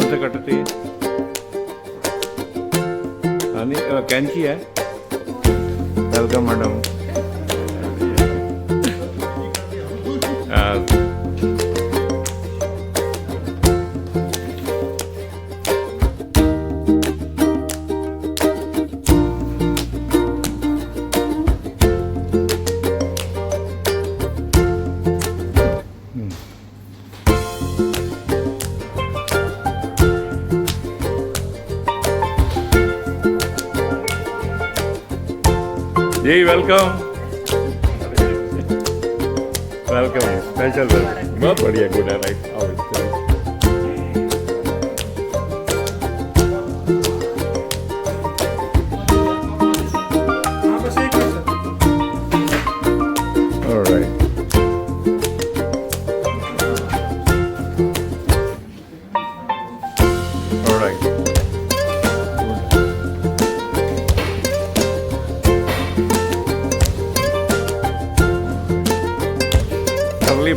कौन से कटती है? कैंची है। Welcome madam. जी वेलकम। Welcome special. बहुत बढ़िया। गुड है right.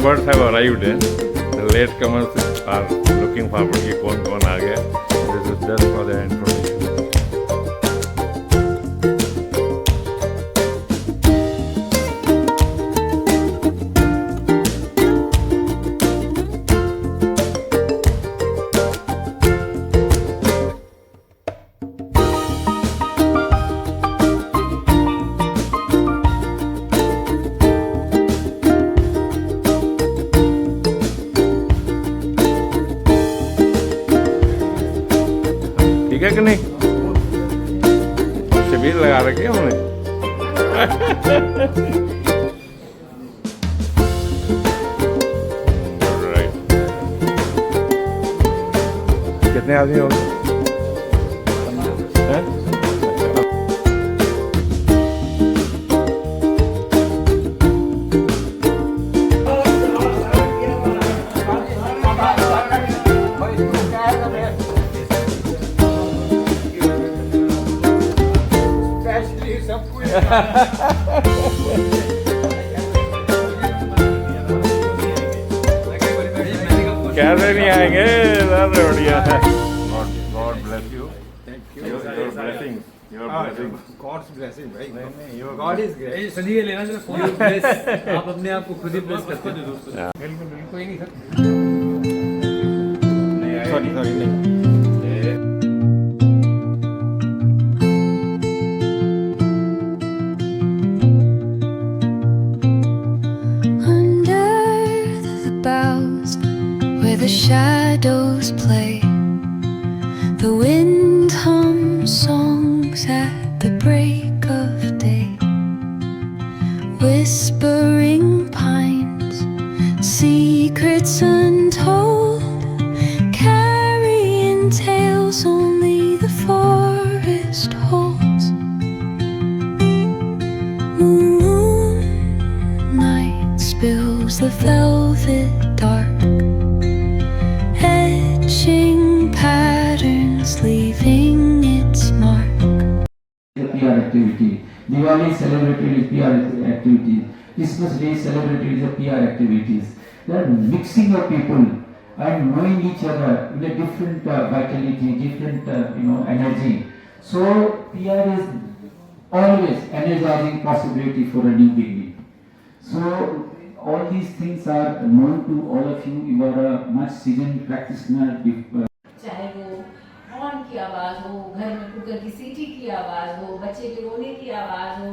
Birds have arrived. The late comers are looking forward कि कौन कौन आ गया. This is just for their information. ठीक है कि नहीं? शिविर लगा रखे हमने। कितने आदमी हो गए? कैसे नहीं आएंगे? बढ़िया है। God bless you. Thank you. Your blessings. Your blessings. God's blessing, भाई। God is great. सदी लेना जो कोई bless, आप अपने आप को खुद ही bless करते हो दोस्तों। बिल्कुल कोई नहीं सर। Sorry नहीं। The shadows play, the wind hums songs at the break of day, whispering pines, secrets untold, carrying tales only the forest holds. Moonlight spills the velvet dark, patterns leaving its mark. PR activity. Diwali is celebrated as PR activities. Christmas Day is celebrated as a PR activities. They are mixing of people and knowing each other in a different vitality, different energy. So PR is always energizing possibility for a new beginning. So all these things are known to all of you. You are a much seasoned practitioner. चाहे वो horn की आवाज़ हो, घर में cooker की सीटी की आवाज़ हो, बच्चे के रोने की आवाज़ हो,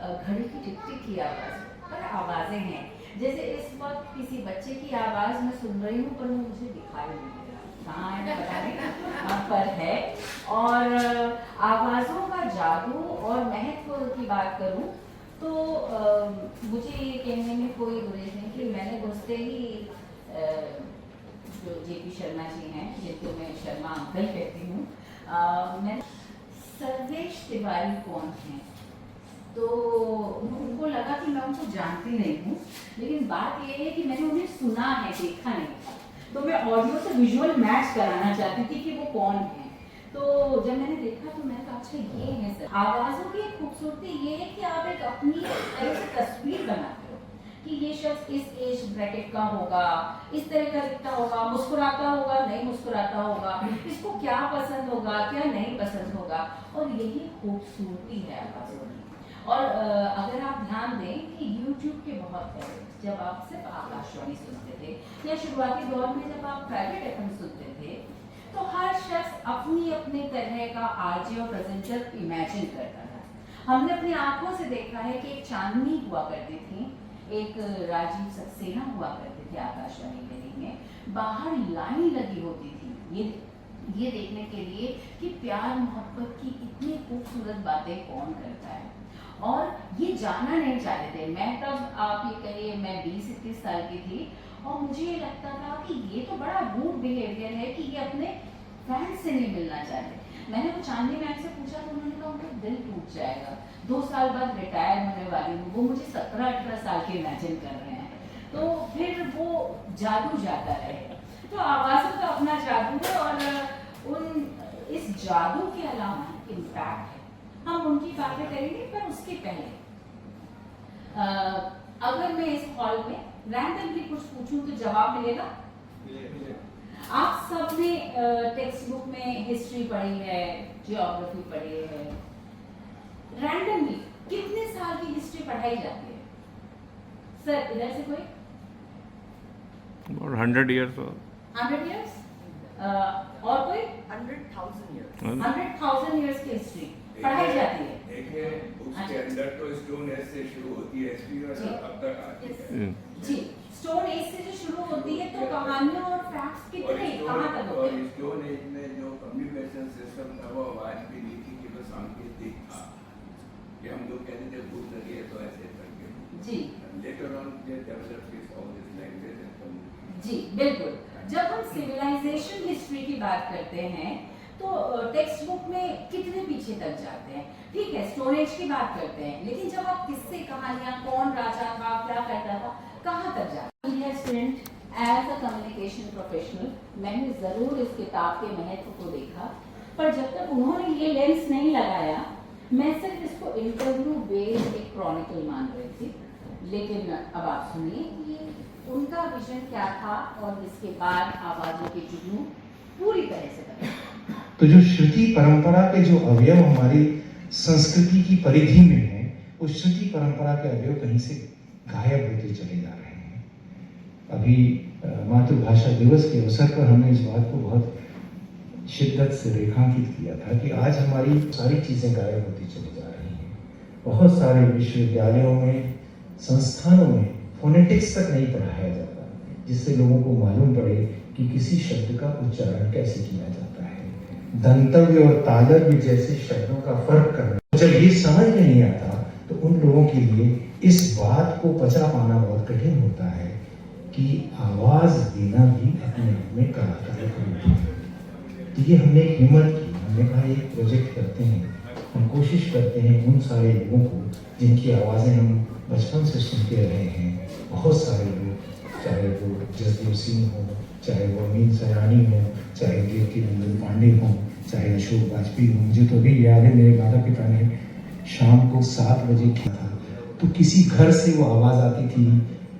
घड़ी की टिक-टिक की आवाज़ हो, पर आवाज़ें हैं। जैसे इस वक्त किसी बच्चे की आवाज़ मैं सुन रही हूँ पर वो मुझे दिखाई नहीं दे रहा। कहाँ है पता नहीं, पर है। और आवाज़ों का जादू और महत्व की बात करूँ तो मुझे ये कहने में कोई गुरेज नहीं कि मैंने घुसते ही जो जेपी शर्मा जी हैं, जिनको मैं शर्मा अंकल कहती हूँ, मैं सर्वेश तिवारी कौन हैं, तो उनको लगा कि मैं उनको जानती नहीं हूँ, लेकिन बात ये है कि मैंने उन्हें सुना है, देखा नहीं था, तो मैं ऑडियो से विजुअल मैच कराना चाहती थी कि वो कौन है। तो जब मैंने देखा तो मैंने कहा अच्छा ये है सर। आवाज़ों की खूबसूरती ये है कि आप एक अपनी तरह से तस्वीर बनाते हो कि ये शख्स इस एज ब्रैकेट का होगा, इस तरह का दिखता होगा, मुस्कुराता होगा, नहीं मुस्कुराता होगा, इसको क्या पसंद होगा, क्या नहीं पसंद होगा। और यही खूबसूरती है आवाज़ों की। और अगर आप ध्यान दें कि YouTube के बहुत पहले जब आप सिर्फ आकाशवाणी सुनते थे या शुरुआती दौर में जब आप प्राइवेट FM सुनते थे, तो हर शख्स अपनी अपने तरह का आरजे और प्रेजेंटर इमेजिन करता था। हमने अपनी आंखों से देखा है कि एक चांदनी हुआ करती थी, एक राजीव सक्सेना हुआ करते थे आकाशवाणी दिल्ली में, बाहर लाइन लगी होती थी ये देखने के लिए कि प्यार मोहब्बत की इतनी खूबसूरत बातें कौन करता है, और ये जानना नहीं चाहते थे। मैं तब आप ये कहिए मैं 20-21 साल की थी और मुझे ये लगता था कि ये तो बड़ा रूड बिहेवियर है कि ये अपने फैंस से नहीं मिलना चाहते। मैंने वो चांदनी मैम से पूछा तो उन्होंने कहा उनका दिल टूट जाएगा, 2 साल बाद रिटायर होने वाली हूँ, वो मुझे 17-18 साल के इमेजिन कर रहे हैं। तो फिर वो जादू जाता रहे। तो आवाज़ों का अपना जादू है और इस जादू के अलावा इम्पैक्ट है। हम उनकी बातें करेंगे, पर उसके पहले अगर मैं इस हॉल में रैंडमली कुछ पूछूं तो जवाब मिलेगा? आप सब ने टेक्स्ट बुक में हिस्ट्री पढ़ी है, जियोग्राफी पढ़ी है। रैंडमली कितने साल की हिस्ट्री पढ़ाई जाती है? सर इधर से कोई? About 100 years or 100 years? और कोई? 100,000 years. 100,000 years की हिस्ट्री पढ़ाई जाती है। देखिए उसके अंदर तो स्टोन एज से शुरू होती है हिस्ट्री और अब तक आती है। जी, स्टोन एज से जो शुरू होती है तो कहानियां और फैक्ट्स कितने कहाँ तक होते हैं? और स्टोन एज में जो कम्युनिकेशन सिस्टम था वो आवाज की नीति की तो सांकेतिक था कि हम लोग कहते थे भूल लगी है तो ऐसे करके। जी। Later on they developed this all this language and communication. जी बिल्कुल। जब हम सिविलाइजेशन हिस्ट्री की बात करते हैं तो टेक्स्ट बुक में कितने पीछे तक जाते हैं? ठीक है, स्टोन एज की बात करते हैं, लेकिन जब आप किस्से कहानियां, कौन राजा था, क्या करता था, कहाँ तक जाते हैं? Student as a communication professional मैंने जरूर इस किताब के महत्व को देखा, पर जब तक उन्होंने ये लेंस नहीं लगाया मैं सिर्फ इसको इंटरव्यू बेस्ड एक क्रॉनिकल मान रही थी। लेकिन अब आप सुनिए कि उनका विजन क्या था और इसके बाद आवाजों के जुगनू पूरी तरह से बदले। तो जो श्रुति परंपरा के जो अवयव हमारी संस्कृति की परिधि में है, उस श्रुति परंपरा के अवयव कहीं से गायब होते चले जा रहे हैं। अभी मातृभाषा दिवस के अवसर पर हमने इस बात को बहुत शिद्दत से रेखांकित किया था कि आज हमारी सारी चीजें गायब होती चली जा रही हैं। बहुत सारे विश्वविद्यालयों में, संस्थानों में फोनेटिक्स तक नहीं पढ़ाया जाता, जिससे लोगों को मालूम पड़े कि किसी शब्द का उच्चारण कैसे किया जाता है। दंतव्य और तालव्य जैसे शब्दों का फर्क करना जब ये समझ में नहीं आता तो उन लोगों के लिए इस बात को पचा पाना बहुत कठिन होता है कि आवाज देना भी अपने आप में कलाकारी होती है। तो ये हमने एक हिम्मत की, हमने कहा एक प्रोजेक्ट करते हैं, हम कोशिश करते हैं उन सारे लोगों को जिनकी आवाज़ें हम बचपन से सुनते रहे हैं। बहुत सारे लोग, चाहे वो जसदेव सिंह हो, चाहे वो अमीन सयानी हो, चाहे देवकी नंदन पांडे हो, चाहे अशोक वाजपेयी हो। मुझे तो भी याद है मेरे माता पिता ने शाम को 7 बजे किया था तो किसी घर से वो आवाज़ आती थी,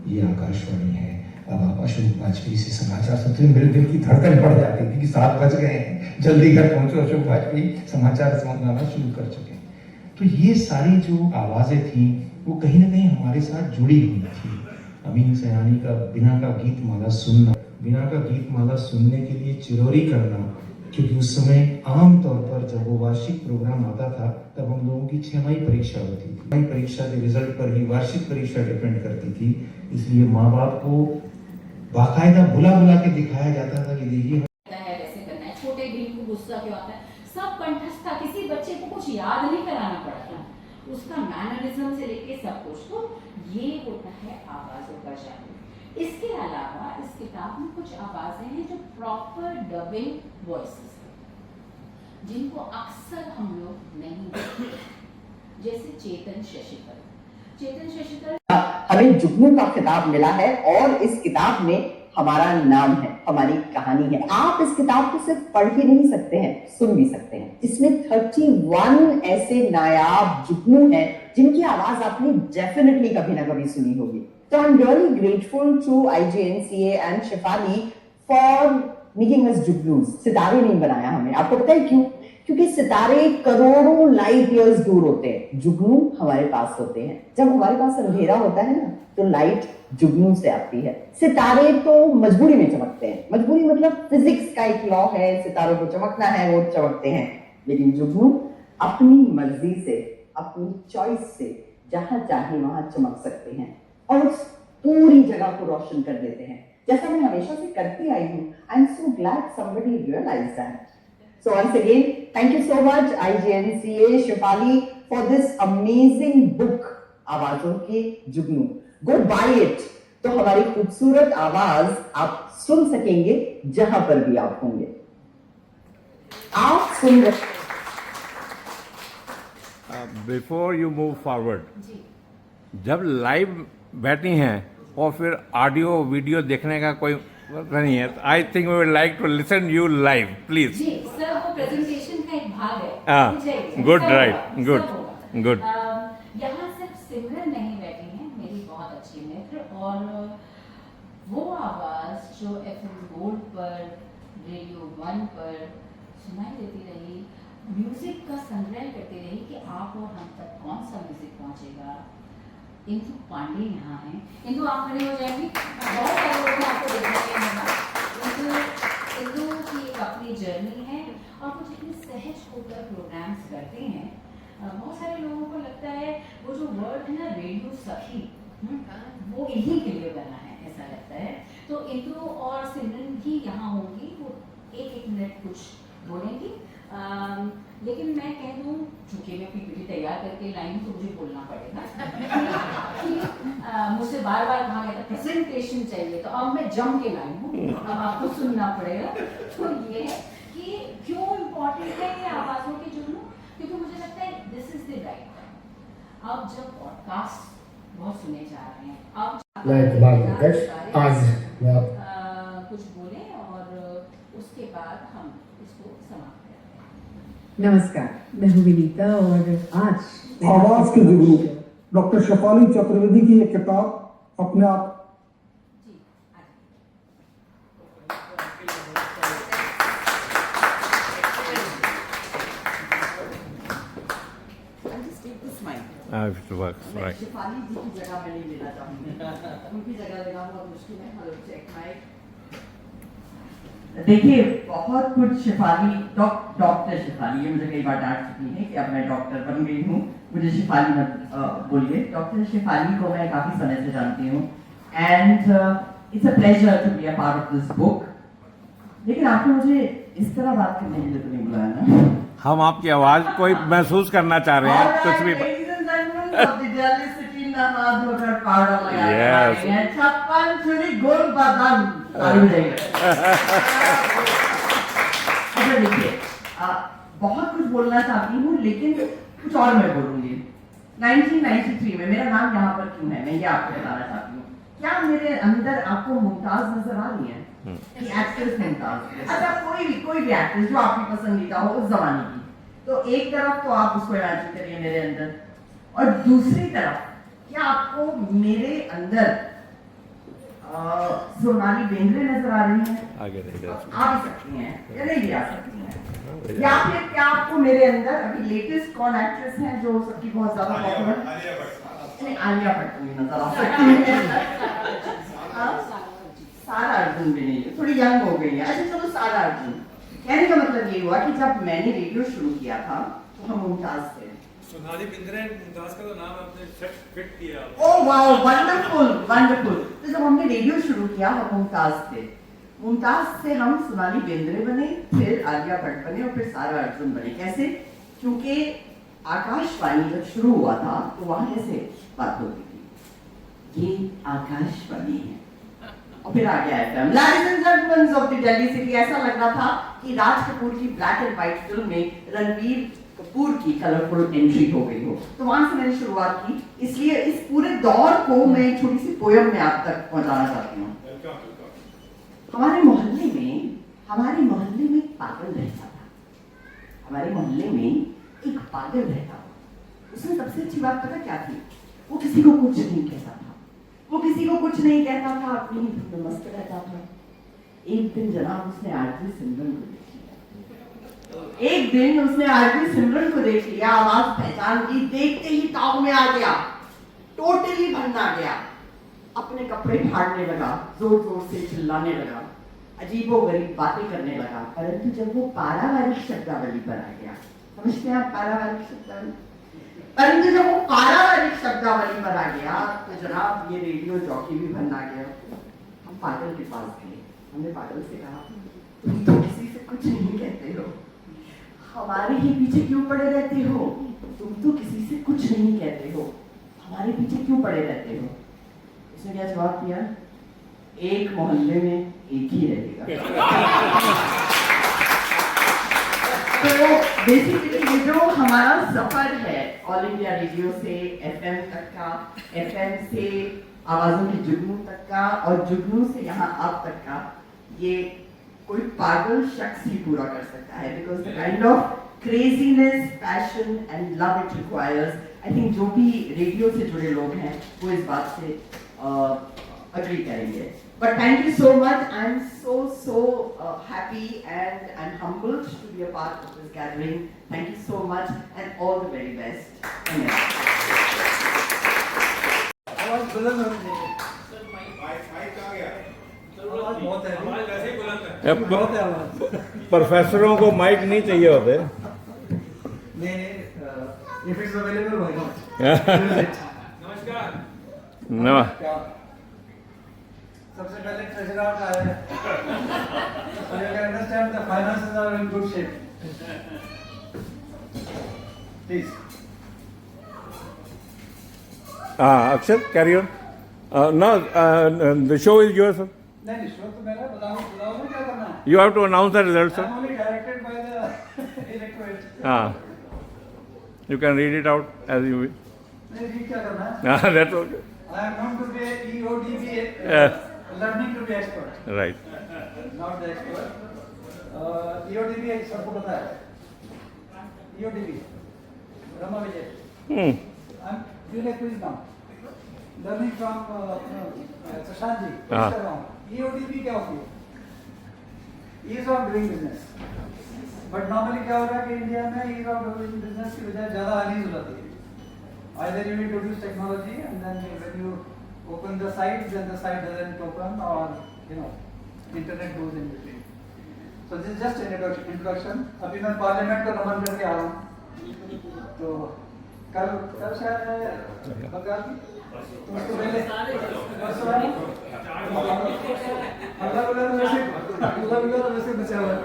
ये आकाशवाणी है, अब आप अशोक वाजपेयी से समाचार सुनते हैं। मेरे दिल की धड़कन बढ़ जाती थी कि 7 बज गए हैं, जल्दी घर पहुंचो, अशोक वाजपेयी समाचार सुनाना शुरू कर चुके हैं। तो ये सारी जो आवाज़ें थी वो कहीं ना कहीं हमारे साथ जुड़ी हुई थी। अमीन सयानी का बिना का गीत माला सुनना, बिना का गीत माला सुनने के लिए चिरौरी करना, क्योंकि उस समय आम तौर पर जब वो वार्षिक प्रोग्राम आता था तब हम लोगों की 6 माही परीक्षा होती थी। 6 माही परीक्षा के रिजल्ट पर ही वार्षिक परीक्षा डिपेंड करती थी, इसलिए माँ बाप को बाकायदा बुला के दिखाया जाता था कि देखिए वैसे करना है। छोटे दिल को गुस्सा क्यों आता है, सब कंठस्थ था, किसी बच्चे को कुछ याद नहीं कराना पड़ता, उसका मैनरिज्म से लेके सब कुछ। तो ये होता है आवाजों का जादू। इसके अलावा इस किताब में कुछ आवाजें हैं जो प्रॉपर डबिंग वॉइसेस हैं, जिनको अक्सर हम लोग नहीं देखते, जैसे चेतन शशिधर। हमें जुगनू का खिताब मिला है और इस किताब में हमारा नाम है, हमारी कहानी है। आप इस किताब को सिर्फ पढ़ ही नहीं सकते हैं, सुन भी सकते हैं। इसमें 31 ऐसे नायाब जुगनू हैं जिनकी आवाज आपने डेफिनेटली कभी ना कभी सुनी होगी। So I'm really grateful to IGNCA and Shefali for making us जुगनूज। सितारे नहीं बनाया हमें। आपको पता है क्यों? क्योंकि सितारे करोड़ों लाइट ईयर्स दूर होते हैं, जुगनू हमारे पास होते हैं। जब हमारे पास अंधेरा होता है ना, तो लाइट जुगनू से आती है। सितारे तो मजबूरी में चमकते हैं। मजबूरी मतलब फिजिक्स का एक लॉ है, सितारों को चमकना है, वो चमकते हैं। लेकिन जुगनू अपनी मर्जी से, अपनी चॉइस से जहां चाहे वहां चमक सकते हैं और उस पूरी जगह को रोशन कर देते हैं, जैसा मैं हमेशा से करती आई हूँ। I am so glad somebody realise that. So once again, thank you so much IGNCA, Shefali, for this amazing book, आवाजों के जुगनू। Go buy it, तो हमारी खूबसूरत आवाज आप सुन सकेंगे जहां पर भी आप होंगे। आप सुन रहे बिफोर यू मूव फॉरवर्ड, जी जब लाइव बैठी हैं और फिर ऑडियो वीडियो देखने का कोई नहीं है, I think we would like to listen you live please. जी सर, वो प्रेजेंटेशन का एक भाग है। हाँ, मुझे- good, सब right, होगा, good, सब होगा। good. यहाँ सिर्फ सिमरन नहीं बैठी हैं, मेरी बहुत अच्छी मित्र, और वो आवाज जो FM गोल्ड पर, रेडियो 1 पर सुनाई देती रही, म्यूजिक का संग्रह करती रही कि आप और हम तक कौन सा म्यूजिक पहुंचेगा। इंदु पांडे यहाँ हैं। इंदु आप खड़े हो जाएंगी, बहुत सारे लोग आपको देखने के लिए। इंदु की एक अपनी जर्नी है और कुछ इतने सहज होकर प्रोग्राम्स करते हैं। बहुत सारे लोगों को लगता है वो जो वर्ड है ना, रेडियो सखी, वो इन्हीं के लिए बना है, ऐसा लगता है। तो इंदु और सिमरन भी यहाँ होंगी, वो एक मिनट कुछ बोलेंगी। लेकिन मैं कह दूँ, चूंकि मैं पीपीटी तैयार करके लाई हूँ, तो मुझे बोलना पड़ेगा। मुझसे बार बार कहा गया था प्रेजेंटेशन चाहिए, तो अब मैं जम के लाई हूँ, अब आपको सुनना पड़ेगा। तो ये है कि क्यों इम्पोर्टेंट है ये आवाज़ों के जुगनू, क्योंकि मुझे लगता है this is the right time. अब जब पॉडकास्ट बहुत सुने जा रहे हैं, अब मैं इकबाल मुकेश आज मैं आप कुछ बोलें और उसके बाद हम इसको समाप्त करते हैं। नमस्कार, मैं हूँ विनीता और आज आवाज के जुगनू डॉक्टर शेफाली चतुर्वेदी की एक किताब अपने आप राइट। शेफाली जी की जगह मैं नहीं लेना चाहूंगी, उनकी जगह लेना बहुत मुश्किल है। Hello check mic. देखिए, बहुत कुछ शेफाली, डॉक्टर शेफाली, ये मुझे कई बार डांट चुकी है कि अब मैं डॉक्टर बन गई हूँ, मुझे शेफाली मत बोलिए। डॉक्टर शेफाली को मैं काफी समय से जानती हूँ and it's a pleasure to be a part of this book. लेकिन आपने मुझे इस तरह बात करने के लिए तो नहीं बुलाया ना। हम आपकी आवाज को महसूस करना चाह रहे हैं, कुछ भी। Yes. छप्पन छुरी गोल बादाम। देखिए, बहुत कुछ बोलना चाहती हूँ, लेकिन कुछ और मैं बोलूंगी। 1993 में मेरा नाम यहाँ पर क्यों है, मैं ये आपको बताना चाहती हूँ। क्या मेरे अंदर आपको मुमताज नजर आ रही है? एक्ट्रेस मुमताज, अच्छा कोई भी एक्ट्रेस जो आपकी पसंदीदा हो उस जमाने की, तो एक तरफ तो आप उसको इमेजिन करिए मेरे अंदर, और दूसरी तरफ क्या आपको मेरे अंदर सोनाली बेंद्रे नजर आ रही है? आगे नहीं आ भी सकती हैं या नहीं भी आ सकती हैं, या फिर क्या आपको मेरे अंदर अभी लेटेस्ट कौन एक्ट्रेस है जो सबकी बहुत ज्यादा पॉपुलर? आलिया भट्ट भी नजर आ सकती है। सारा अर्जुन भी नहीं है, थोड़ी यंग हो गई है। अच्छा चलो, सारा अर्जुन। कहने का मतलब ये हुआ कि जब मैंने रेडियो शुरू किया था तो हम मुमताज थे। सोनाली बिंद्रे मुमताज का तो नाम आपने फिट किया। Oh wow, wonderful wonderful. तो जब हमने रेडियो शुरू किया हम मुमताज थे, मुमताज से हम सोनाली बेंद्रे बने, फिर आलिया भट्ट बने और फिर सारा अर्जुन बने। कैसे? क्योंकि आकाशवाणी जब शुरू हुआ था तो वहां कैसे बात होती थी, ये आकाशवाणी है, और फिर आ गया FM। Ladies and gentlemen of the Delhi city, ऐसा लग रहा था कि राज कपूर की ब्लैक एंड व्हाइट फिल्म में रणबीर कपूर की कलरफुल एंट्री हो गई हो। तो वहां से मैंने शुरुआत की, इसलिए इस पूरे दौर को मैं एक छोटी सी पोयम में आप तक पहुंचाना चाहती हूँ। हमारे मोहल्ले में एक पागल रहता था, हमारे मोहल्ले में एक पागल रहता था। उसमें सबसे अच्छी बात पता क्या थी? वो किसी को कुछ नहीं कहता था, वो किसी को कुछ नहीं कहता था, अपनी में मस्त रहता था। एक दिन जनाब उसने आरती सिमरन को देख लिया। एक दिन उसने आरती सिमरन को देख लिया, आवाज पहचान ली, देखते ही ताव में आ गया, टोटली भन्ना गया, अपने कपड़े फाड़ने लगा, जोर जोर से चिल्लाने लगा, अजीबोगरीब बातें करने लगा। परंतु जब वो पारिवारिक शब्दावली पर आ गया, समझते हैं आप पारिवारिक शब्दावली, परंतु जब वो पारिवारिक शब्दावली पर आ गया तो जनाब ये रेडियो जॉकी भी बनना गया। हम पागल के पास गए, हमने पागल से कहा तुम तो किसी से कुछ नहीं कहते हो, हमारे ही पीछे क्यों पड़े रहते हो, तुम तो किसी से कुछ नहीं कहते हो, हमारे पीछे क्यों पड़े रहते हो। उसने क्या जवाब दिया, एक मोहल्ले में एक ही रहेगा। तो बेसिकली ये जो हमारा सफर है ऑल इंडिया रेडियो से एफएम तक का, एफएम से आवाजों की जुगनू तक का, और जुगनू से यहाँ आप तक का, ये कोई पागल शख्स ही पूरा कर सकता है। Because the kind of craziness, passion and love it requires, I think जो भी रेडियो से जुड़े लोग हैं वो इस बात से अग्री करेंगे। But thank you so much. I'm so happy and I'm humbled to be a part of this gathering. Thank you so much and all the very best. Amen. आवाज बुलंद होनी चाहिए। माइक आ गया। आवाज बहुत है। हमारे वैसे ही बुलंद है। बहुत है आवाज। प्रोफेसरों को माइक नहीं चाहिए होते। नहीं, if it's available, why not? नमस्कार। नमस्कार। सबसे पहले ट्रेजरर का है, so you can understand the finances are in good shape. Please. Akshat, carry on. Now the show is yours. Sir. नहीं, शो तो मेरा, बताओ ना क्या करना है। You have to announce the results. Sir. I'm only directed by the electorate. You can read it out as you wish. नहीं, read क्या करना है? That's okay. I am known to be EODB, learning to be expert. Right. Not the expert. EODB सबको पता है। EODB, Rama Vijay. I'm doing a quiz now. Learning from Prashant ji. quiz कर रहा हूँ। EODB क्या होती है? Ease of doing business. But normally क्या हो रहा है कि इंडिया में ease of doing business की वजह ज़्यादा unease हो जाती है। Either you introduce technology and then when you open the site, then the site doesn't open, or internet goes in between. So this is just an introduction. अभी मैं parliament को नमन करके आ रहा हूँ। तो कल शायद है बंगाल की, तो उसको पहले अल्लाह वैसे बचा हुआ है,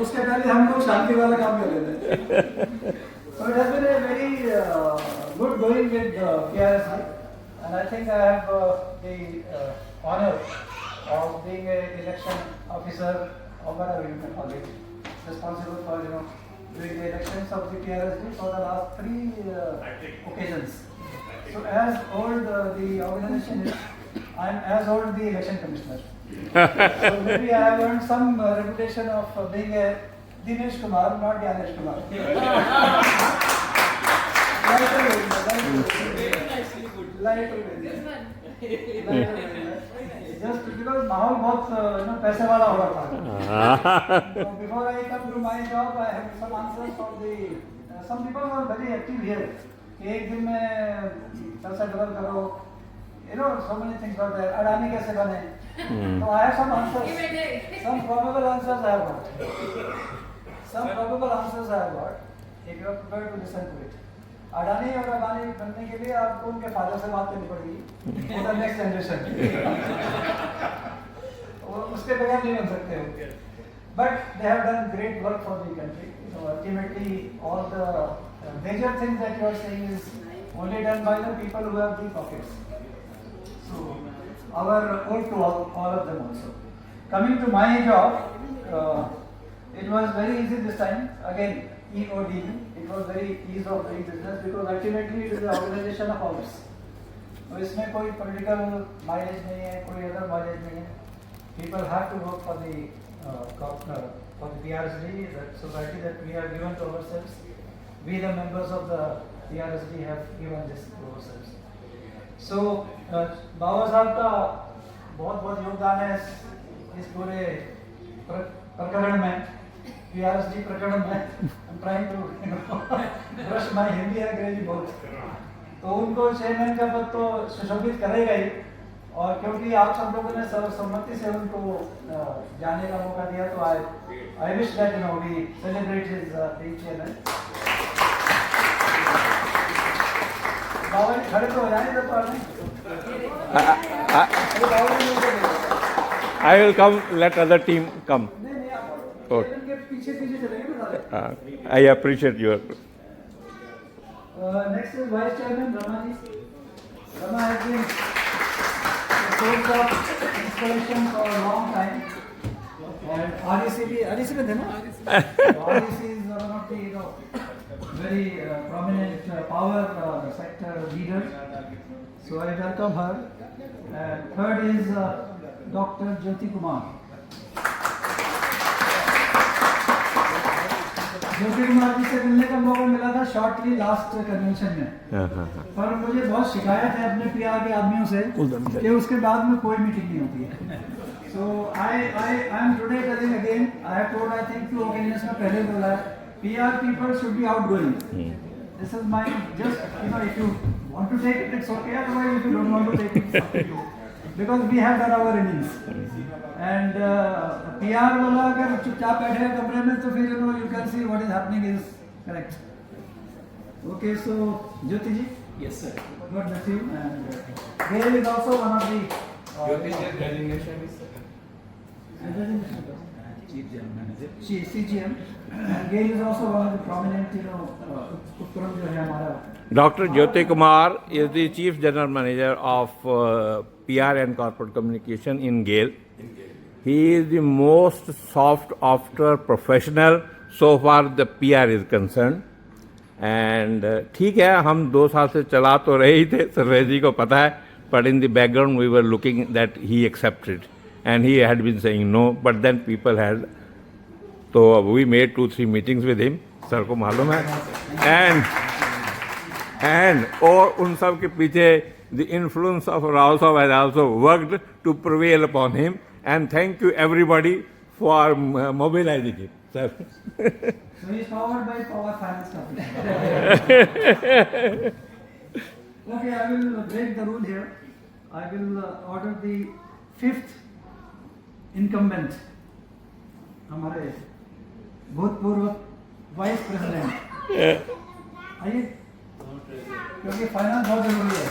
उसके पहले हम लोग शांति वाला काम कर लेते हैं। So it has been a very good going with PRSI, and I think I have the honor of being an election officer, or whatever you can call it, responsible for doing the elections of the PRSI for the last 3 occasions. So as old the organization is, I am as old the election commissioner. So maybe I have earned some reputation of being a Dinesh Kumar, not Ganesh Kumar. Just because माहौल बहुत पैसे वाला हो रहा था. Before I come to my job, I have some answers from the some people were very active here. एक दिन में पैसा डबल करो, so many things were there. Adani कैसे बने? So I have some answers. Some probable answers I have got. Some probable answers I have got. If you are prepared to listen to it. Adani और अडानी बनने के लिए आपको उनके father से बात करनी पड़ेगी. For the next generation. वो उसके बगैर नहीं बन सकते हो. But they have done great work for the country. Ultimately, all the major things that you are saying is only done by the people who have deep pockets. So, our ode to all of them also. Coming to my job, it was very easy this time. Again, EODB. It was very easy of doing business because ultimately it is an organization of ours. तो इसमें कोई political mileage नहीं है, कोई other mileage नहीं है. People have to work for the PRSD, the society that we have given to ourselves. We, the members of the PRSD, have given this to ourselves. सो बाबा साहब का बहुत बहुत योगदान है इस पूरे प्रकरण में, PRSD प्रकरण में। I'm trying to brush my Hindi है अंग्रेजी बहुत। तो उनको चेयरमैन का पद तो सुशोभित करेगा ही, और क्योंकि आप सब लोगों ने सर्वसम्मति से उनको जाने का मौका दिया, तो I wish that we celebrate his being chairman. बाबा जी खड़े तो हो जाए तो I will come, let other team come. नहीं आप Okay. chairman के पीछे पीछे चलेंगे ना सारे। I appreciate your. Next is Vice Chairman Rama ji. Rama has been a source of inspiration for a long time. And REC में थे ना? REC is one of the very prominent power sector leaders. So I welcome her. And third is Dr. Jyoti Kumar. Jyoti Kumar ji से मिलने का मौका मिला था shortly last convention में, पर मुझे बहुत शिकायत है अपने PR के आदमियों से कि उसके बाद में कोई मीटिंग नहीं होती है। So I am today telling again, I have told I think 2 occasions में पहले बोला है, PR people should be outgoing. This is my just if you want to take it, it's okay. Otherwise, if you don't want to take it, it's up to you. Because we have done our innings. And PR वाला अगर चुपचाप बैठे कमरे में तो फिर you can see what is happening is correct. Okay, so Jyoti ji. Yes, sir. God bless you. And Gail is also one of the. Jyoti's designation is Chief General Manager. CGM. And Gail is also one of the prominent, उपक्रम जो है हमारा. Dr. Jyoti Kumar is the Chief General Manager of PR and Corporate Communication in GAIL. He is the most sought after professional so far the PR is concerned. And ठीक है, हम 2 साल से चला तो रहे ही थे, सर्वेश जी को पता है, but in the background we were looking that he accepted and he had been saying no, but then people had, so we made 2-3 meetings with him, sir को मालूम है, and और उन सब के पीछे the influence of Rao Saab has also worked to prevail upon him, and thank you everybody for mobilizing him, sir. So he is powered by Power Finance Company. Okay, I will break the rule here. I will order the 5th incumbent, हमारे भूतपूर्व vice president. आइए, क्योंकि finance बहुत जरूरी है।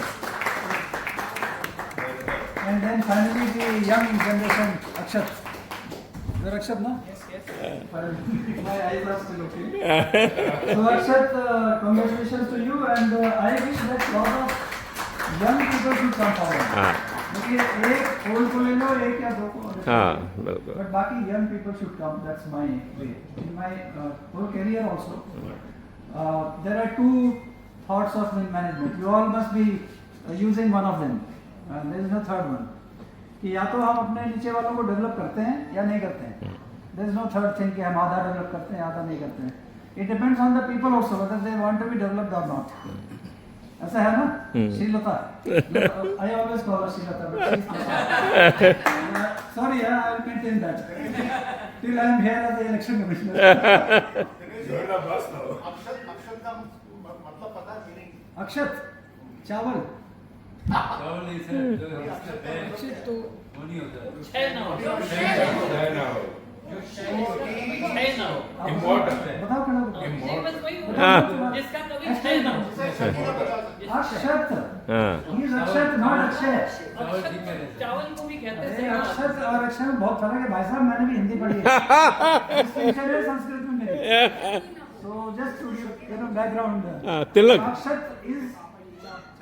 And then finally the young generation, Akshat. You're Akshat, no? Yes. My eyes are still okay. So Akshat, congratulations to you, and I wish that lot of young people should come forward. क्योंकि एक old को ले लो, एक या 2 को। But बाकी young people should come. That's my way. In my whole career also, there are 2 thoughts of management. You all must be using one of them. There is no third one. कि या तो हम अपने नीचे वालों को develop करते हैं या नहीं करते हैं. There is no third thing कि हम आधा डेवलप करते हैं आधा नहीं करते हैं. It depends on the people also whether they want to be developed or not. ऐसा है ना? Srilata. I always call her Srilata, but she's not. Sorry, I will maintain that. Till I am here as the election commissioner. you're the boss now. अक्षत का मतलब पता है कि नहीं? अक्षत चावल. बताओ जिसका कभी है ना अक्षत. He is Akshat, not Akshay. चावल को भी कहते अरे हैं अक्षत और अक्षय में बहुत फर्क है भाई साहब. मैंने भी हिंदी पढ़ी है. संस्कृत में मेरी. So just to give background. Tilak. Akshat is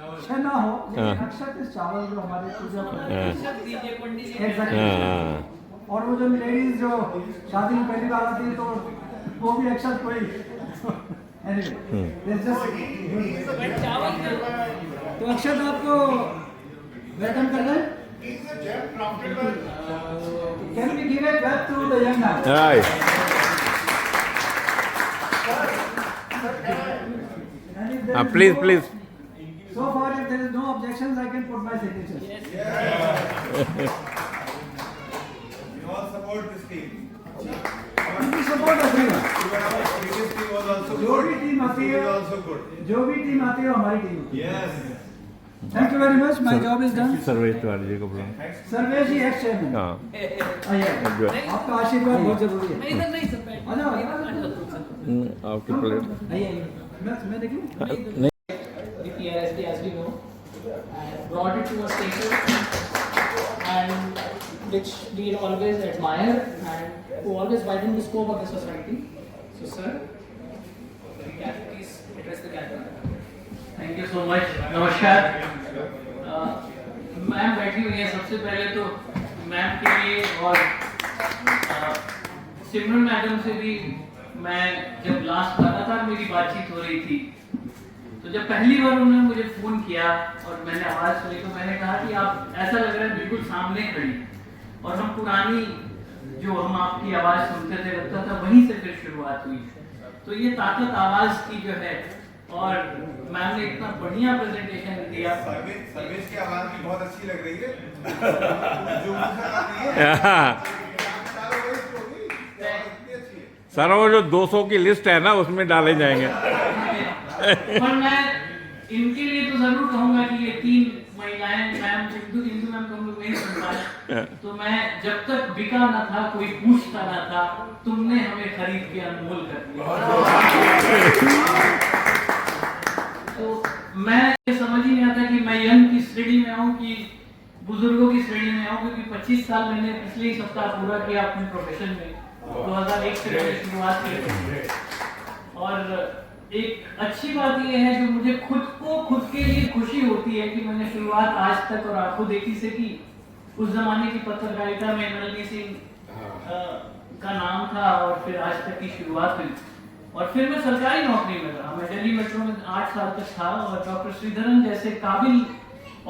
Akshay ना हो, लेकिन अक्षत इस चावल जो हमारे पूजा दीजिए पंडित जी. Exactly. और वो जो लेडीज जो शादी में पहली बार आती है तो वो भी अक्षत कोई. Anyway, there's just चावल तो अक्षत आपको वेलकम कर रहे हैं. Can we give it back to the young man? Right. And if there is Please, no- please. So far, if there is no objections, I can put my signature. We all support this team. We support everyone. Even our previous team was also जो good. भी team आती This है, team is also good. जो भी team आती है वो हमारी टीम होती है. Yes. Thank you very much. My job is done. Sarvesh Tiwari ji को बुलाओ। सर्वेश जी एक्स चेयरमैन. हाँ आइए. Good. आपका आशीर्वाद बहुत जरूरी है. आ जाओ. आपकी प्लेट आइए. मैं निकलूं? The PRSD, as we know, and brought it to a status and which we always admire and who always widen the scope of the society. So, sir, can you please address the gathering? Thank you so much. नमस्कार। Ma'am बैठी हुई है। सबसे पहले तो ma'am के लिए और सिमरन मैडम से भी मैं जब लास्ट लगातार मेरी बातचीत हो रही थी तो जब पहली बार उन्होंने मुझे फ़ोन किया और मैंने आवाज़ सुनी तो मैंने कहा कि आप ऐसा लग रहा है बिल्कुल सामने खड़ी और हम पुरानी जो हम आपकी आवाज़ सुनते थे लगता था वहीं से फिर शुरुआत हुई। तो ये ताकत आवाज़ की जो है और मैम ने इतना बढ़िया प्रेजेंटेशन दिया। सर्वेश की आवाज भी बहुत अच्छी लग रही है। जो मुझे आती है सर वो जो 200 की लिस्ट है ना उसमें डाले जाएंगे। पर मैं इनके लिए तो जरूर कहूंगा कि ये 3 महिलाएं मैम इंदु मैम को हम लोग नहीं सुन पाए तो मैं जब तक बिका ना था कोई पूछता ना था तुमने हमें खरीद के अनमोल कर दिया। तो मैं ये समझ ही नहीं आता कि मैं यंग की श्रेणी में आऊँ कि बुजुर्गों की श्रेणी में आऊँ क्योंकि 25 साल मैंने पिछले ही सप्ताह पूरा किया अपने प्रोफेशन में। 2001 से मैंने शुरुआत की और एक अच्छी बात यह है जो मुझे खुद के लिए खुशी होती है कि मैंने शुरुआत आज तक और आंखों देखी से की। उस जमाने की पत्रकारिता में नलिनी सिंह का नाम था और फिर आज तक की शुरुआत हुई और फिर मैं सरकारी नौकरी में रहा। मैं दिल्ली मेट्रो में 8 साल तक था और डॉक्टर श्रीधरन जैसे काबिल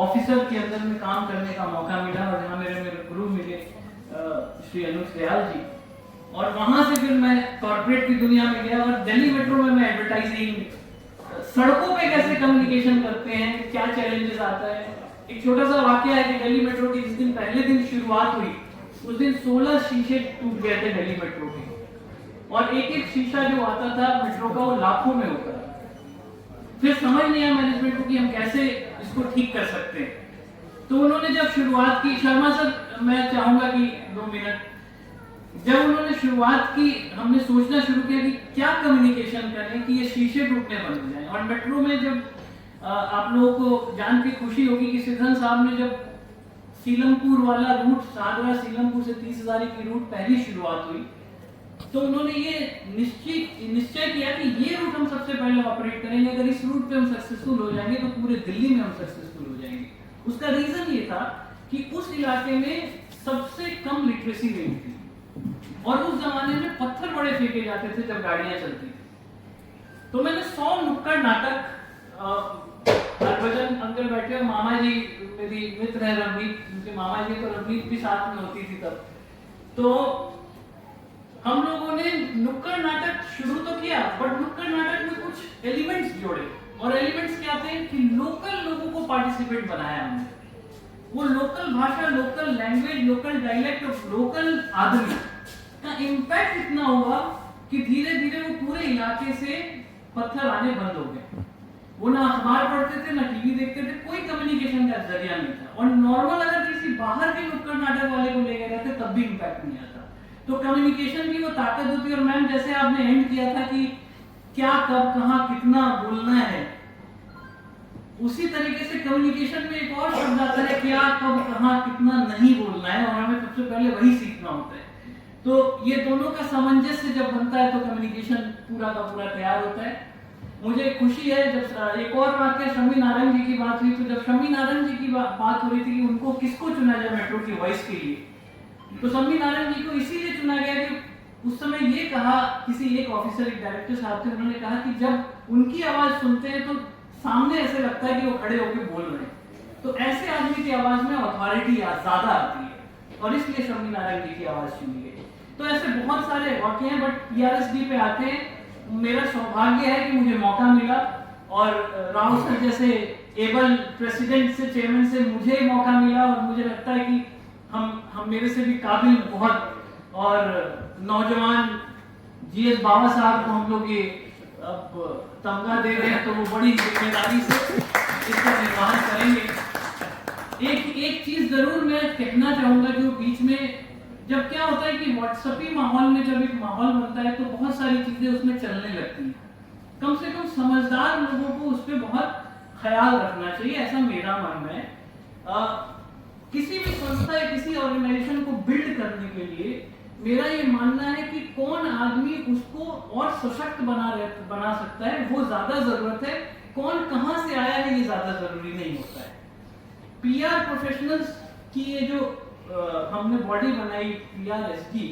ऑफिसर के अंदर में काम करने का मौका मिला और जहाँ मेरे गुरु मिले श्री अनुज दयाल जी और वहां से फिर मैं कॉर्पोरेट की दुनिया में गया और दिल्ली मेट्रो में मैं एडवर्टाइजिंग सड़कों पे कैसे कम्युनिकेशन करते हैं क्या चैलेंजेस आता है। एक छोटा सा वाकया है कि दिल्ली मेट्रो की जिस दिन पहले दिन शुरुआत हुई उस दिन 16 शीशे टूट गए थे दिल्ली मेट्रो के और एक शीशा जो आता था मेट्रो का वो लाखों में होता था। फिर समझ नहीं आया मैनेजमेंट को कि हम कैसे इसको ठीक कर सकते हैं। तो उन्होंने जब शुरुआत की, शर्मा सर मैं चाहूंगा कि 2 मिनट, जब उन्होंने शुरुआत की हमने सोचना शुरू किया कि क्या कम्युनिकेशन करें कि ये शीशे टूटने बंद हो जाएं। और मेट्रो में जब आप लोगों को जान के खुशी होगी कि सिद्धन साहब ने जब सीलमपुर वाला रूट सागरा सीलमपुर से 30,000 की रूट पहली शुरुआत हुई तो उन्होंने ये निश्चय किया कि ये रूट हम सबसे पहले ऑपरेट करेंगे। अगर इस रूट पे हम सक्सेसफुल हो जाएंगे तो पूरे दिल्ली में हम सक्सेसफुल हो जाएंगे। उसका रीजन ये था कि उस इलाके में सबसे कम लिटरेसी रेट थी और उस जमाने में पत्थर बड़े फेंके जाते थे जब गाड़ियां चलती थी। तो मैंने 100 नुक्कड़ नाटक, हरभजन अंकल बैठे और मामा जी मेरी मित्र है रवनीत, उनके मामा जी तो रवनीत भी साथ में होती थी तब। तो हम लोगों ने नुक्कड़ नाटक शुरू तो किया बट नुक्कड़ नाटक में कुछ एलिमेंट्स जोड़े और एलिमेंट्स क्या थे कि लोकल लोगों को पार्टिसिपेट बनाया हमने। वो लोकल भाषा, लोकल लैंग्वेज, लोकल डायलेक्ट और लोकल आदमी का इम्पैक्ट इतना हुआ कि धीरे धीरे वो पूरे इलाके से पत्थर आने बंद हो गए। वो ना अखबार पढ़ते थे ना टीवी देखते थे, कोई कम्युनिकेशन का जरिया नहीं था और नॉर्मल अगर किसी बाहर के नुक्कड़ नाटक वाले को ले गए रहते तब भी इम्पैक्ट नहीं आता। तो कम्युनिकेशन की वो ताकत होती है। और मैम जैसे आपने एंड किया था कि क्या कब कहाँ कितना बोलना है, उसी तरीके से कम्युनिकेशन में एक और शब्द आता है क्या कब कहाँ कितना नहीं बोलना है और हमें सबसे पहले वही सीखना होता है। तो ये दोनों का सामंजस्य जब बनता है तो कम्युनिकेशन पूरा का पूरा तैयार होता है। मुझे खुशी है जब एक और वाक्य शम्मी नारायण जी की बात हुई तो जब शम्मी नारायण जी की बात हो रही थी कि उनको किसको चुना जाए मेट्रो की वॉइस के लिए तो शम्मी नारायण जी को इसीलिए चुना गया कि उस समय ये कहा किसी एक ऑफिसर, एक डायरेक्टर साहब थे, उन्होंने कहा कि जब उनकी आवाज सुनते हैं तो सामने ऐसे लगता है कि वो खड़े होकर बोल रहे हैं। तो ऐसे आदमी की आवाज में अथॉरिटी ज्यादा आती है और इसलिए शम्मी नारायण जी की आवाज चुनी गई। तो ऐसे बहुत सारे वाक्य हैं बट PRSD पे आते हैं। मेरा सौभाग्य है कि मुझे मौका मिला और राव सर जैसे एबल प्रेसिडेंट से, चेयरमैन से मुझे मौका मिला और मुझे लगता है कि हम मेरे से भी काबिल बहुत, और नौजवान GS बाबा साहब को हम लोग ये अब तमगा दे रहे हैं, तो वो बड़ी जिम्मेदारी से इसका निर्वहन करेंगे। एक चीज जरूर मैं कहना चाहूंगा कि वो बीच में जब क्या होता है कि व्हाट्सएपी माहौल में जब एक माहौल बनता है तो बहुत सारी चीजें उसमें चलने लगती हैं। कम से कम समझदार लोगों को उस पर बहुत ख्याल रखना चाहिए, ऐसा मेरा मानना है। किसी भी संस्था या किसी ऑर्गेनाइजेशन को बिल्ड करने के लिए मेरा ये मानना है कि कौन आदमी उसको और सशक्त बना सकता है वो ज्यादा जरूरत है, कौन कहां से आया है ये ज्यादा जरूरी नहीं होता है। PR प्रोफेशनल्स की ये जो हमने बॉडी बनाई PRSD,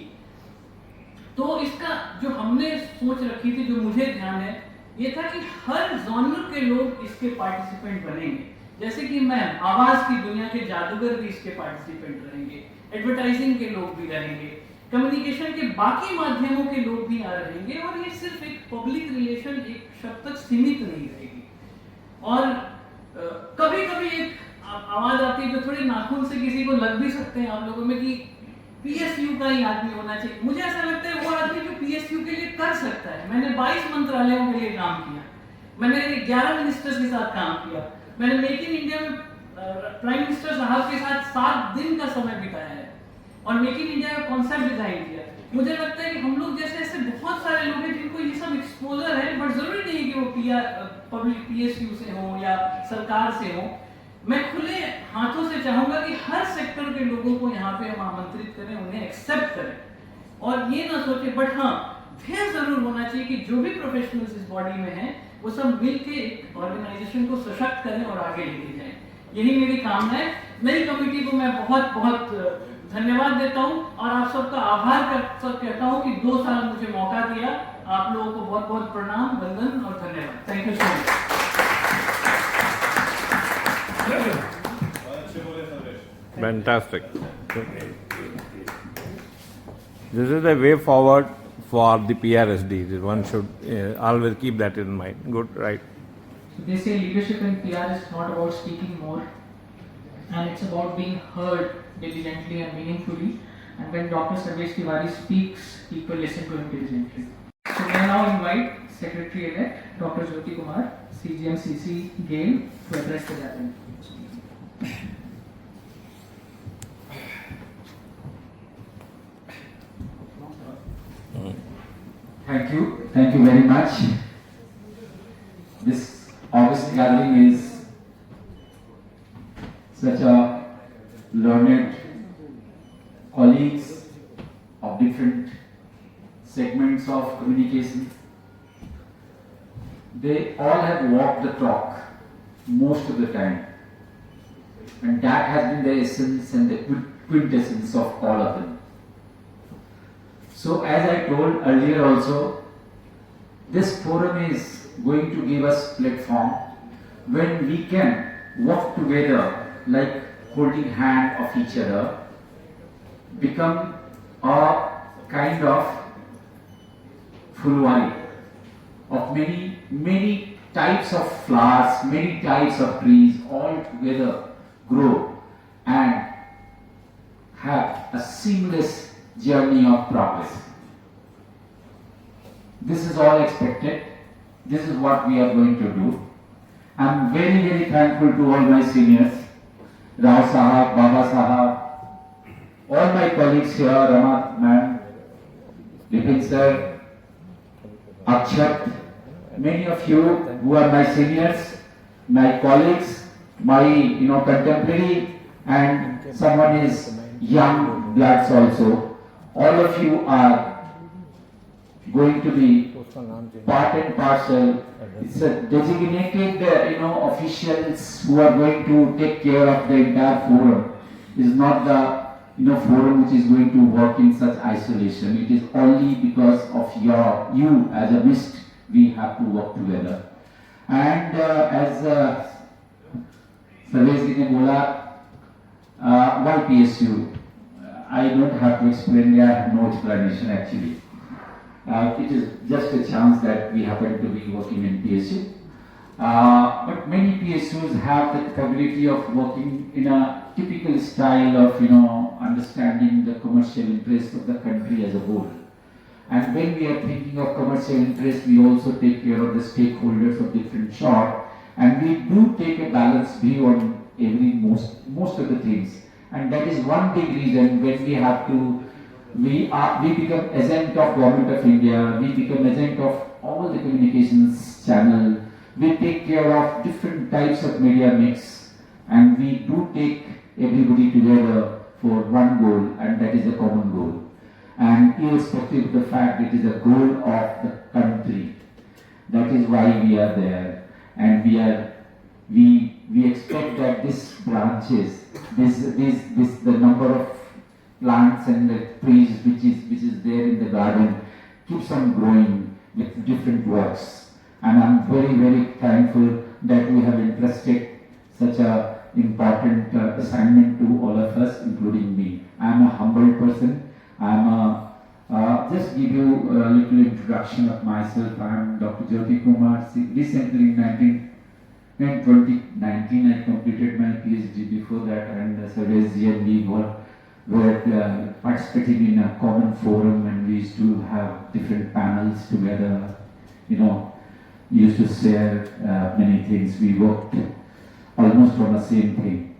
तो इसका जो हमने सोच रखी थी, जो मुझे ध्यान है, ये था कि हर जॉनर के लोग इसके पार्टिसिपेंट बनेंगे। जैसे कि मैं आवाज की दुनिया के जादूगर भी इसके पार्टिसिपेंट रहेंगे, एडवर्टाइजिंग के लोग भी रहेंगे, कम्युनिकेशन के बाकी माध्यमों के लोग भी आ रहेंगे, और ये सिर्फ एक पब्लिक रिलेशन एक शब्द तक सीमित नहीं रहेगी। और कभी कभी एक आवाज आती है जो थोड़ी नाखून से किसी को लग भी सकते हैं आप लोगों में कि PSU का ही आदमी होना चाहिए। मुझे ऐसा लगता है वो आदमी जो PSU के लिए कर सकता है। मैंने 22 मंत्रालयों के लिए काम किया, मैंने 11 मिनिस्टर्स के साथ काम किया, मैंने मेक इन इंडिया में प्राइम मिनिस्टर साहब के साथ 7 दिन का समय बिताया है और मेक इन इंडिया का कॉन्सेप्ट डिजाइन किया। मुझे लगता है कि हम लोग जैसे ऐसे बहुत सारे लोग हैं जिनको ये सब एक्सपोजर है, बट जरूरी नहीं है कि वो पब्लिक PSU से हो या सरकार से हो। मैं खुले हाथों से चाहूंगा कि हर सेक्टर के लोगों को यहाँ पे हम आमंत्रित करें, उन्हें एक्सेप्ट करें और ये ना सोचे, बट हाँ ध्येय जरूर होना चाहिए कि जो भी प्रोफेशनल्स इस बॉडी में हैं वो सब मिलके एक ऑर्गेनाइजेशन को सशक्त करें और आगे लेके जाएं। यही मेरी कामना है। नई कमेटी को मैं बहुत बहुत धन्यवाद देता हूं और आप सबका आभार कहता हूं कि 2 साल मुझे मौका दिया। आप लोगों को बहुत बहुत प्रणाम, वंदन और धन्यवाद। Thank you so much. Fantastic. This is the way forward for the PRSD. One should always keep that in mind. Good, right? They say leadership in PR is not about speaking more, and it's about being heard diligently and meaningfully. And when Dr. Sarvesh Tiwari speaks, people listen to him diligently. So may I now invite Secretary-elect Dr. Jyoti Kumar, CGM-CC GAIL, to address the gathering. Thank you very much. This August gathering is such a learned colleagues of different segments of communication. They all have walked the talk most of the time, and that has been the essence and the quintessence of all of them. So as I told earlier also, this forum is going to give us platform when we can work together like holding hand of each other, become a kind of fulwari of many types of flowers, many types of trees all together grow and have a seamless journey of progress. This is all expected. This is what we are going to do. I am very thankful to all my seniors, Rao Sahab, Baba Sahab, all my colleagues here, Ramat ma'am, Vipin sir, Akshat, many of you who are my seniors, my colleagues, my contemporary, and someone is young bloods also. All of you are going to be part and parcel. It's a designated, officials who are going to take care of the entire forum. It's not the, forum which is going to work in such isolation. It is only because of you as a mist we have to work together. And as Sarvesh ji ne bola, why PSU? I don't have to explain. I have no explanation actually. It is just a chance that we happen to be working in PSU. But many PSUs have the capability of working in a typical style of, understanding the commercial interest of the country as a whole. And when we are thinking of commercial interest, we also take care of the stakeholders of different sort, and we do take a balanced view on most of the things. And that is one big reason when we have to, we become agent of Government of India, we become agent of all the communications channel, we take care of different types of media mix, and we do take everybody together for one goal, and that is a common goal. And irrespective of the fact it is a goal of the country, that is why we are there, and we expect that these branches, the number of plants and the trees which is there in the garden keeps on growing with different works. And I'm very, very thankful that we have entrusted such a important assignment to all of us, including me. I'm a humble person. Just give you a little introduction of myself. I'm Dr. Jyoti Kumar. Recently in 2019, I completed my PhD. Before that, and as a resident, we were participating in a common forum, and we used to have different panels together. We used to share many things. We worked almost on the same thing.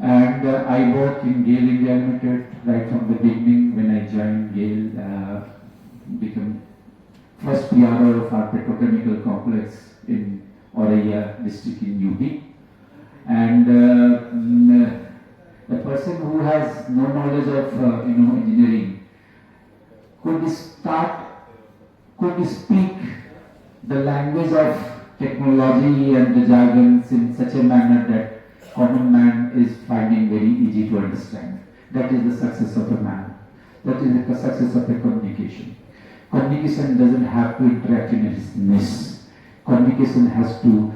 And I worked in GAIL India Limited right from the beginning. When I joined GAIL, became first PRO of our petrochemical complex in Auraiya district in UP. And a person who has no knowledge of engineering could speak the language of technology and the jargons in such a manner that common man is finding very easy to understand. That is the success of a man. That is the success of a communication. Communication doesn't have to interact in a mess. Communication has to,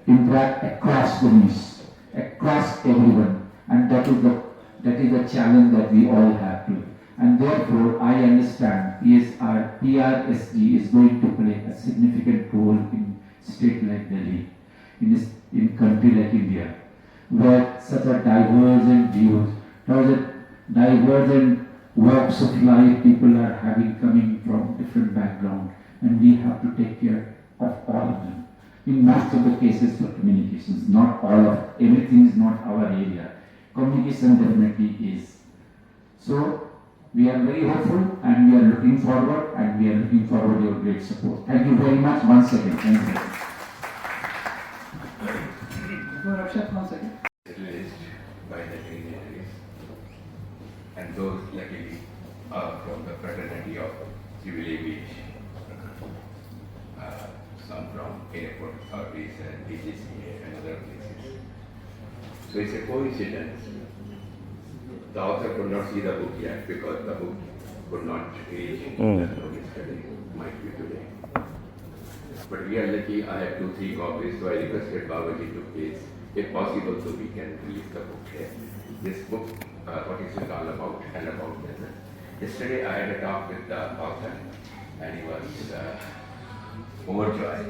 interact across the news, across everyone, and that is the challenge that we all have to. And therefore, I understand our PRSG is going to play a significant role in state like Delhi, in country like India, where such a divergent views, divergent walks of life people are coming from different background, and we have to take care of all of them. In most of the cases for communications, not all of everything is not our area. Communication definitely is. So we are very hopeful, and we are looking forward to your great support. Thank you very much once again. Thank you. Released by the dignitaries, and those luckily are from the fraternity of civil aviation. Some from airport authorities and DGCA and other places. So it's a coincidence. The author could not see the book yet because the book could not reach the notice study, might be today. But we are lucky, I have 2-3 copies, so I requested Babaji to please, if possible, so we can release the book here. This book, what is it all about and about business. Yesterday I had a talk with the author, and he was overjoyed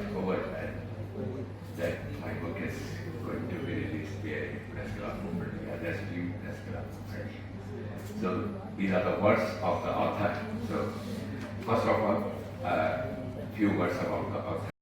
that my book is going to be released here in Press Club, Rescue Press Club. So these are the words of the author. So first of all, few words about the author.